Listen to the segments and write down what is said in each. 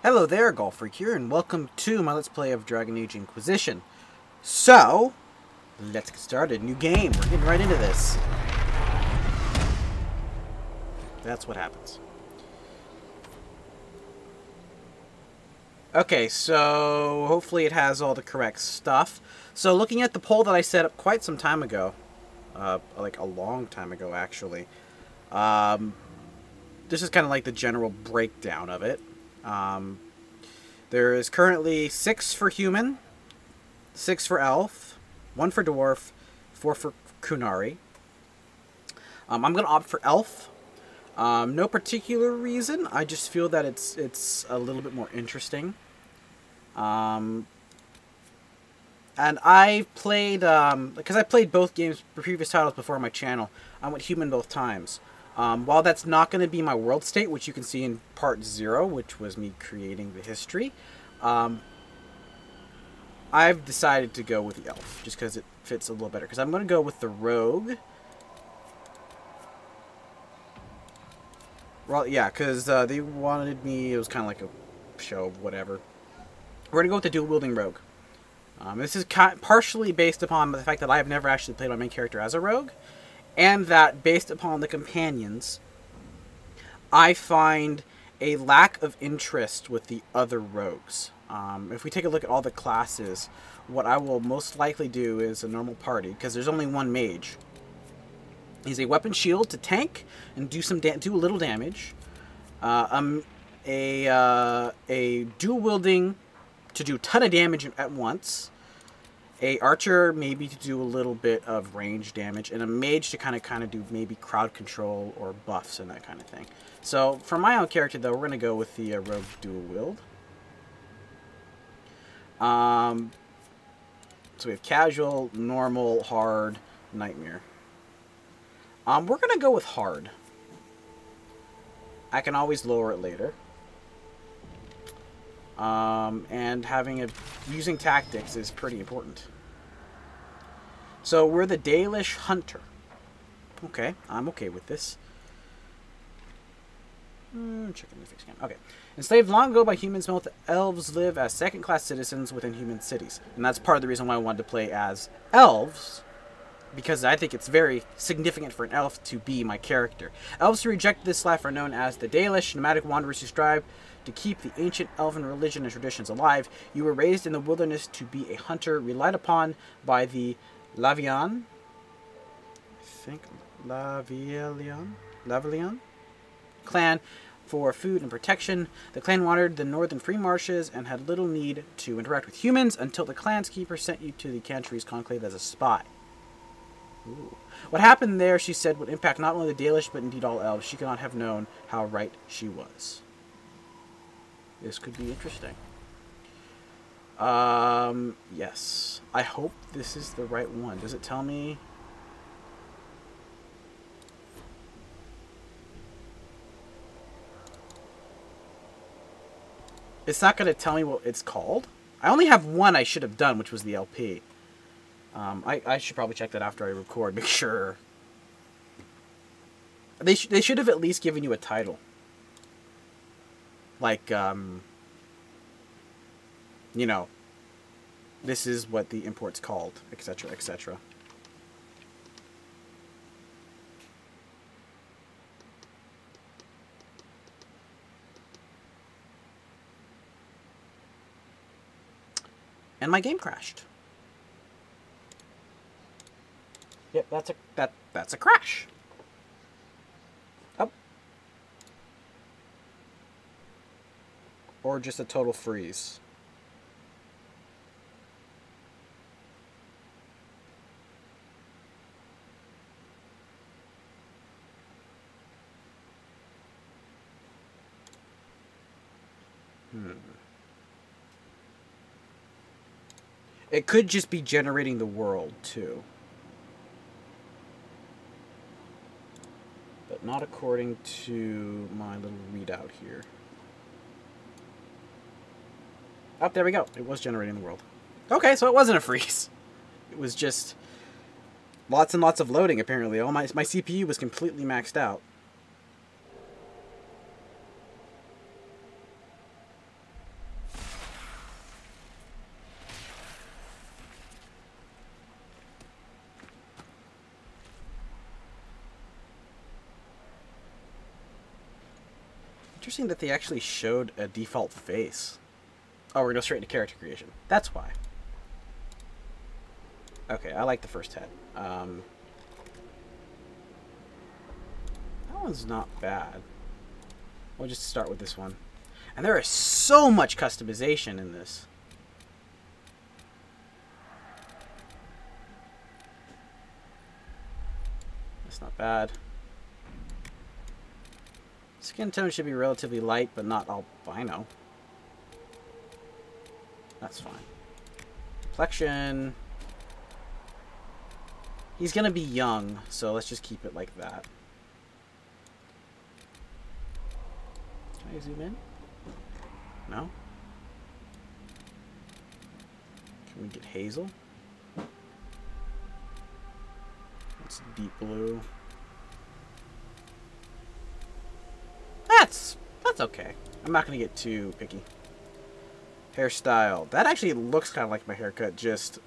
Hello there, Golf Freak here, and welcome to my Let's Play of Dragon Age Inquisition. So, let's get started. New game. We're getting right into this. That's what happens. Okay, so hopefully it has all the correct stuff. So looking at the poll that I set up quite some time ago, like a long time ago actually, this is kind of like the general breakdown of it. There is currently 6 for human, 6 for elf, 1 for dwarf, 4 for kunari. I'm going to opt for elf. No particular reason. I just feel that it's a little bit more interesting. And I played, because I played both games, previous titles before on my channel, I went human both times. While that's not going to be my world state, which you can see in part 0, which was me creating the history, I've decided to go with the elf, just because it fits a little better. Because I'm going to go with the rogue. Well, yeah, because they wanted me, it was kind of like a show, whatever. We're going to go with the dual-wielding rogue. This is partially based upon the fact that I have never actually played my main character as a rogue, and that based upon the companions, I find a lack of interest with the other rogues. If we take a look at all the classes, what I will most likely do is a normal party, because there's only one mage. He's a weapon shield to tank and do a little damage. A dual wielding to do a ton of damage at once. A archer maybe to do a little bit of range damage, and a mage to kind of do maybe crowd control or buffs and that kind of thing. So for my own character though, we're gonna go with the rogue dual wield. So we have casual, normal, hard, nightmare. We're gonna go with hard. I can always lower it later. And using tactics is pretty important. So we're the Dalish hunter. Okay, I'm okay with this. Checking the fix again. Okay. Enslaved long ago by humans, most elves live as second-class citizens within human cities. And that's part of the reason why I wanted to play as elves, because I think it's very significant for an elf to be my character. Elves who reject this life are known as the Dalish, nomadic wanderers who strive to keep the ancient elven religion and traditions alive. You were raised in the wilderness to be a hunter, relied upon by the Lavilian. I think Lavilian clan for food and protection. The clan wandered the northern free marshes and had little need to interact with humans until the clan's keeper sent you to the Cantries Conclave as a spy. Ooh. What happened there, she said, would impact not only the Dalish, but indeed all elves. She could not have known how right she was. This could be interesting. Yes. I hope this is the right one. Does it tell me? It's not going to tell me what it's called. I only have one I should have done, which was the LP. I should probably check that after I record, make sure. They should have at least given you a title. Like, you know, this is what the import's called, etc., etc. And my game crashed. Yep, that's a crash. Oh. Or just a total freeze. It could just be generating the world, too. But not according to my little readout here. Oh, there we go. It was generating the world. Okay, so it wasn't a freeze. It was just lots and lots of loading, apparently. My CPU was completely maxed out. Interesting that they actually showed a default face. Oh, we're going to go straight into character creation. That's why. Okay, I like the first head. That one's not bad. We'll just start with this one. And there is so much customization in this. That's not bad. Skin tone should be relatively light, but not albino. That's fine. Complexion. He's gonna be young, so let's just keep it like that. Can I zoom in? No? Can we get hazel? It's deep blue. That's okay. I'm not gonna get too picky. Hairstyle. That actually looks kind of like my haircut, just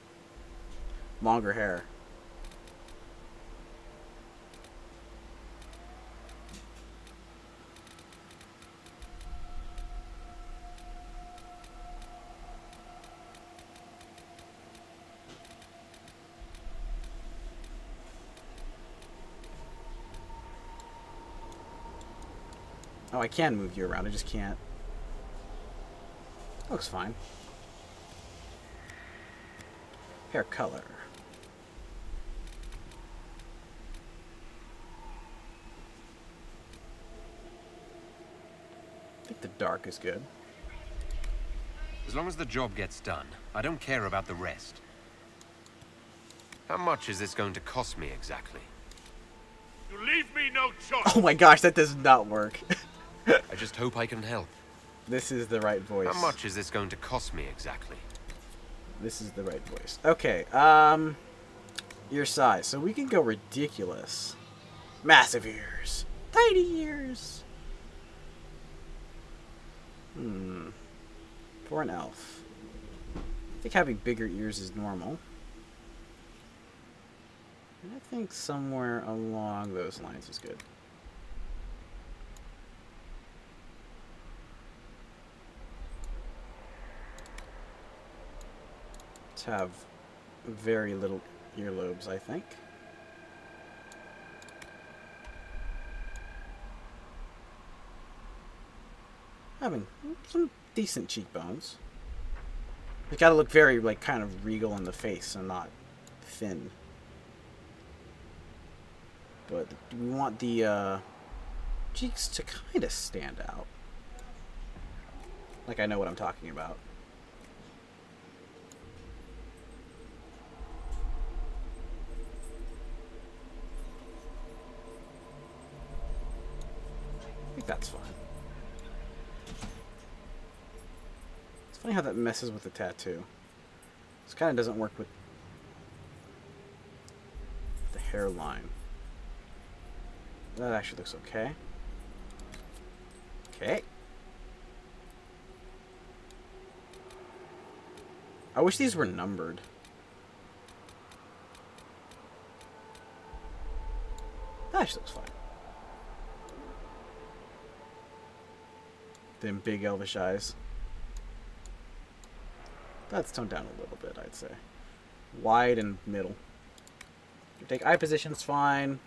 longer hair. Oh, I can move you around. I just can't. Looks fine. Hair color. I think the dark is good. As long as the job gets done, I don't care about the rest. How much is this going to cost me exactly? You leave me no choice. Oh my gosh, that does not work. I just hope I can help. This is the right voice. How much is this going to cost me exactly? This is the right voice. Okay, your size. So we can go ridiculous. Massive ears. Tiny ears. For an elf. I think having bigger ears is normal. And I think somewhere along those lines is good. Let's have very little earlobes, I think. Having some decent cheekbones. They gotta look very, like, kind of regal in the face and not thin. But we want the cheeks to kind of stand out. Like I know what I'm talking about. I think that's fine. It's funny how that messes with the tattoo. This kind of doesn't work with the hairline. That actually looks okay. Okay. I wish these were numbered. That actually looks fine. Them big elvish eyes. That's toned down a little bit, I'd say. Wide and middle. You take eye position's fine.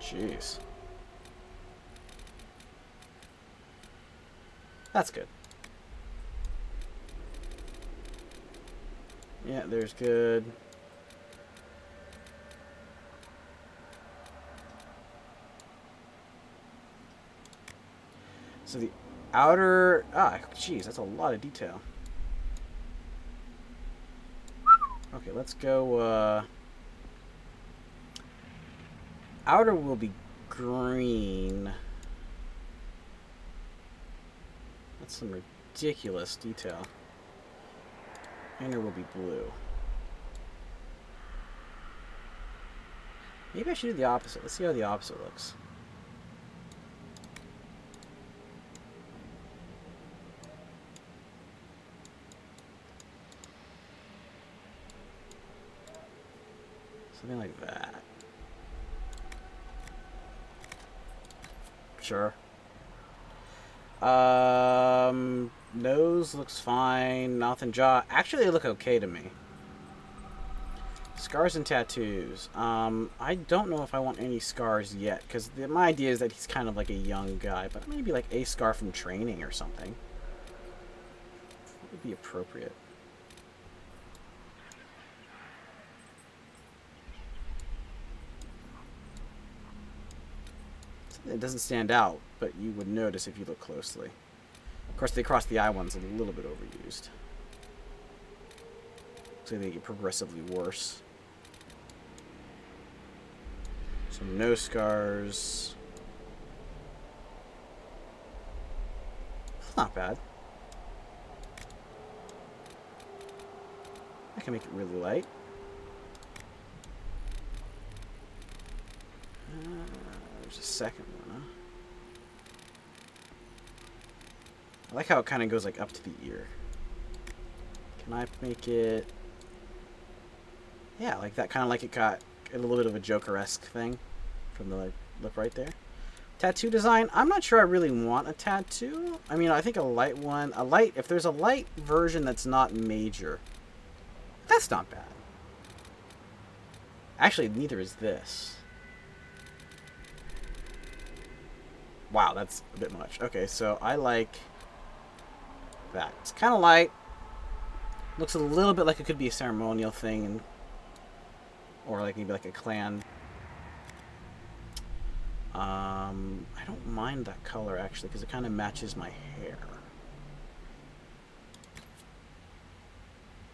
Jeez. That's good. Yeah, there's good. So the outer... Ah, jeez, that's a lot of detail. Okay, let's go... Outer will be green. That's some ridiculous detail. Inner will be blue. Maybe I should do the opposite. Let's see how the opposite looks. Something like that. Sure. Nose looks fine. Mouth and jaw. Actually, they look okay to me. Scars and tattoos. I don't know if I want any scars yet, because my idea is that he's kind of like a young guy, but maybe like a scar from training or something. That would be appropriate. It doesn't stand out, but you would notice if you look closely. Of course, the across the eye one's a little bit overused. So they get progressively worse. So no scars. That's not bad. I can make it really light. There's a second one, huh? I like how it kind of goes like up to the ear. Can I make it... Yeah, like that, kind of like it got a little bit of a Joker-esque thing from the like, lip right there. Tattoo design, I'm not sure I really want a tattoo. I mean, I think a light one, if there's a light version that's not major, that's not bad. Actually, neither is this. Wow, that's a bit much. Okay, so I like that. It's kind of light. Looks a little bit like it could be a ceremonial thing, and or like maybe like a clan. I don't mind that color actually because it kind of matches my hair.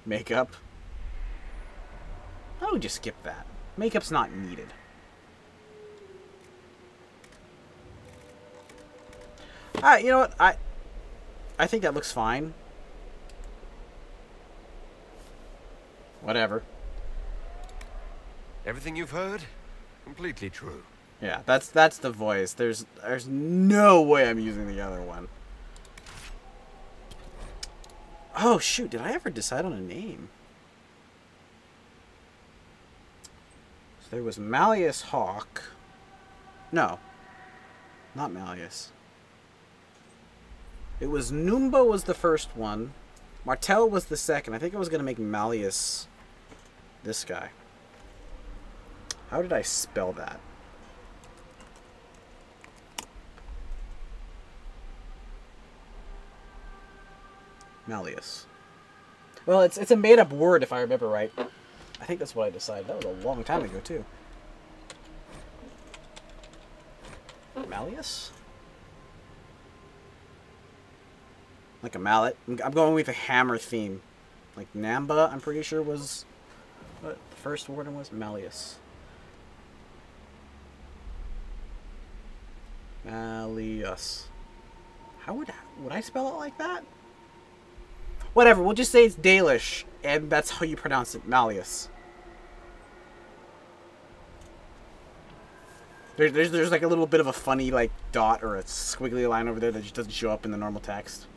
Makeup. I would just skip that. Makeup's not needed. Alright, you know what? I think that looks fine. Whatever. Everything you've heard? Completely true. Yeah, that's the voice. There's no way I'm using the other one. Oh shoot, did I ever decide on a name? So there was Malleus Hawk. No. Not Malleus. It was Numba was the first one. Martel was the second. I think I was going to make Malleus this guy. How did I spell that? Malleus. Well, it's a made-up word if I remember right. I think that's what I decided. That was a long time ago, too. Malleus? Like a mallet. I'm going with a hammer theme. Like Namba, I'm pretty sure was what the first word was. Malleus. Malleus. How would I spell it like that? Whatever, we'll just say it's Dalish, and that's how you pronounce it, Malleus. There's like a little bit of a funny like dot or a squiggly line over there that just doesn't show up in the normal text.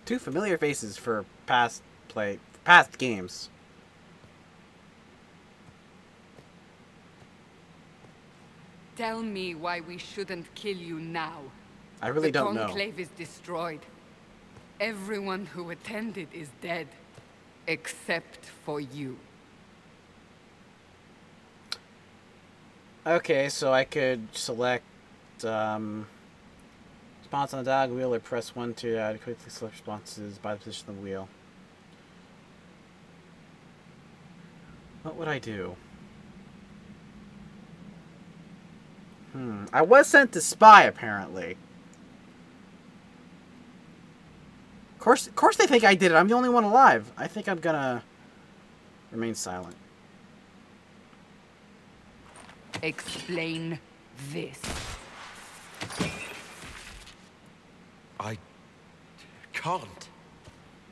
Two familiar faces for past games. Tell me why we shouldn't kill you now. I really don't know. The Conclave is destroyed. Everyone who attended is dead. Except for you. Okay, so I could select response on the dialogue wheel or press 1 to quickly select responses by the position of the wheel. What would I do? I was sent to spy, apparently. Of course they think I did it. I'm the only one alive. I think I'm gonna remain silent. Explain this. I can't.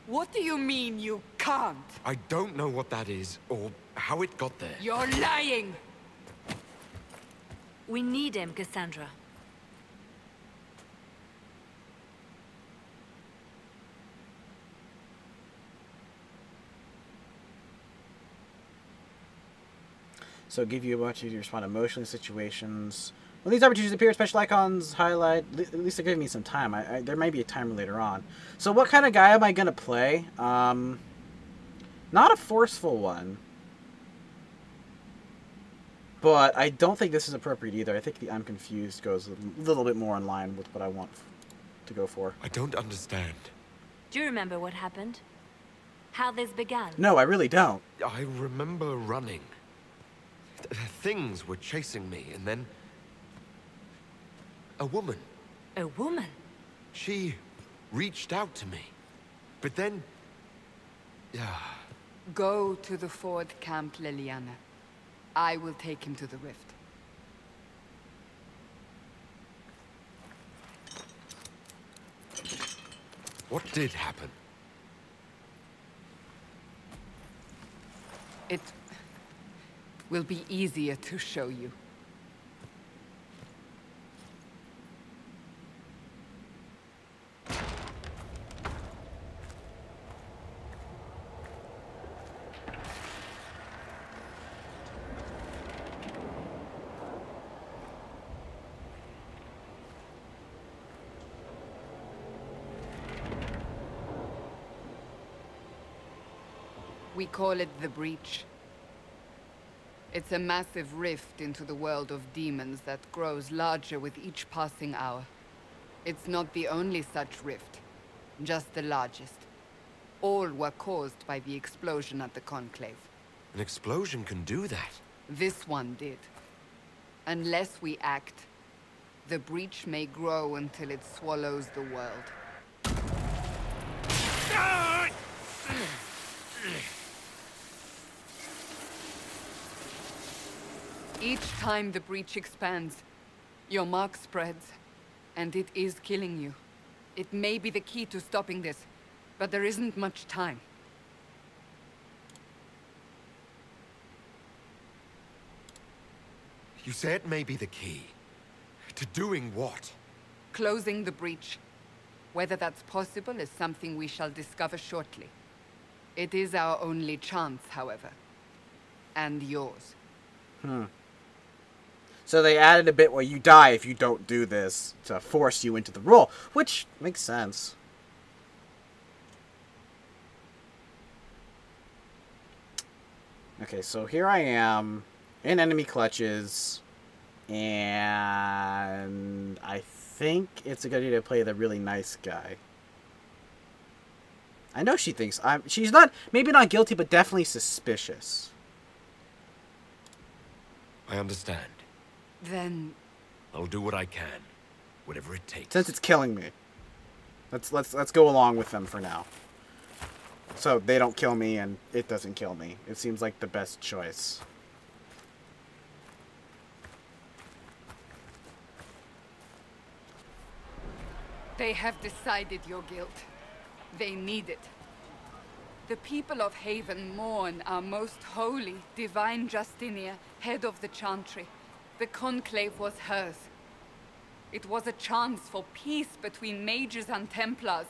What do you mean you can't? I don't know what that is, or how it got there. You're lying! We need him, Cassandra. So give you a opportunity to respond emotionally to situations. When these opportunities appear, special icons highlight. At least they're giving me some time. There might be a timer later on. So what kind of guy am I going to play? Not a forceful one. But I don't think this is appropriate either. I think the I'm confused goes a little bit more in line with what I want to go for. I don't understand. Do you remember what happened? How this began? No, I really don't. I remember running. Things were chasing me, and then... a woman. A woman? She reached out to me. But then... yeah. Go to the Ford camp, Liliana. I will take him to the rift. What did happen? It will be easier to show you. We call it the Breach. It's a massive rift into the world of demons that grows larger with each passing hour. It's not the only such rift, just the largest. All were caused by the explosion at the Conclave. An explosion can do that. This one did. Unless we act, the Breach may grow until it swallows the world. Each time the Breach expands, your mark spreads, and it is killing you. It may be the key to stopping this, but there isn't much time. You say it may be the key. To doing what? Closing the Breach. Whether that's possible is something we shall discover shortly. It is our only chance, however. And yours. So they added a bit where you die if you don't do this to force you into the role, which makes sense. Okay, so here I am in enemy clutches, and I think it's a good idea to play the really nice guy. I know she thinks she's not, maybe not guilty, but definitely suspicious. I understand. Then... I'll do what I can. Whatever it takes. Since it's killing me. Let's go along with them for now. So they don't kill me and it doesn't kill me. It seems like the best choice. They have decided your guilt. They need it. The people of Haven mourn our most holy, divine Justinia, head of the Chantry. The Conclave was hers. It was a chance for peace between mages and Templars.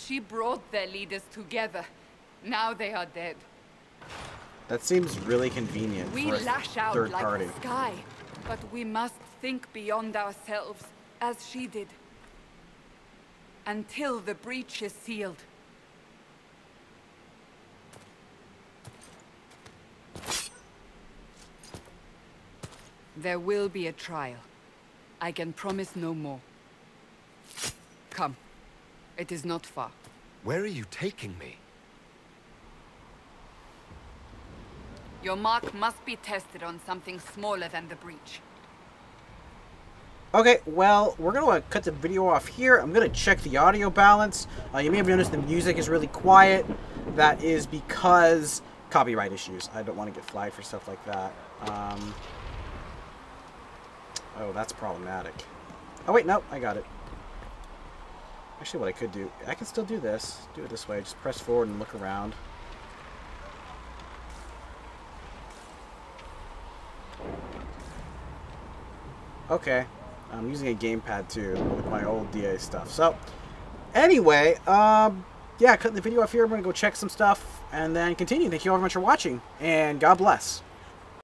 She brought their leaders together. Now they are dead. That seems really convenient We for a lash out third like party. the sky, but we must think beyond ourselves, as she did. Until the breach is sealed. There will be a trial. I can promise no more. Come. It is not far. Where are you taking me? Your mark must be tested on something smaller than the breach. Okay, well, we're going to cut the video off here. I'm going to check the audio balance. You may have noticed the music is really quiet. That is because copyright issues. I don't want to get flagged for stuff like that. Oh, that's problematic. Oh, wait, no, I got it. Actually, what I could do, I can still do this. Do it this way. Just press forward and look around. Okay. I'm using a gamepad too with my old DA stuff. So, anyway, yeah, cutting the video off here. I'm going to go check some stuff and then continue. Thank you all very much for watching, and God bless.